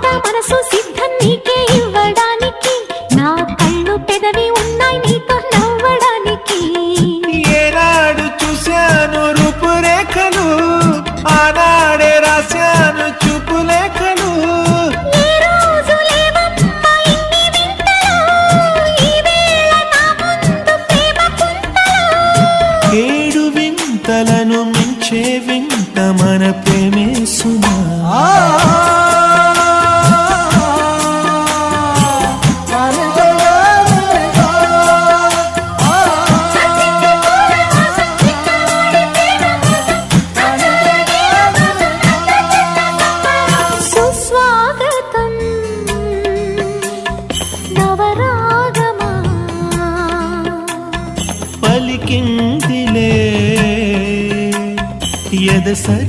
మాట మనసు సిద్ధం నీకే ఇవ్వడానికి, నా కళ్ళు పెదవి ఉన్నాయి నీతో నవ్వడానికి. ఏనాడు చూశాను రూపురేఖలు, ఆనాడే రాశాను చూపులేఖలు. ఏ రోజు లేవమ్మా ఇన్ని వింతలు, ఈ వేళ నా ముందు ప్రేమ పుంతలు. ఏడు వింతలను మించే వింత మన ప్రేమే సుమా. సుస్వాగతం నవరాగమా, పలికిందిలే ఎద సరి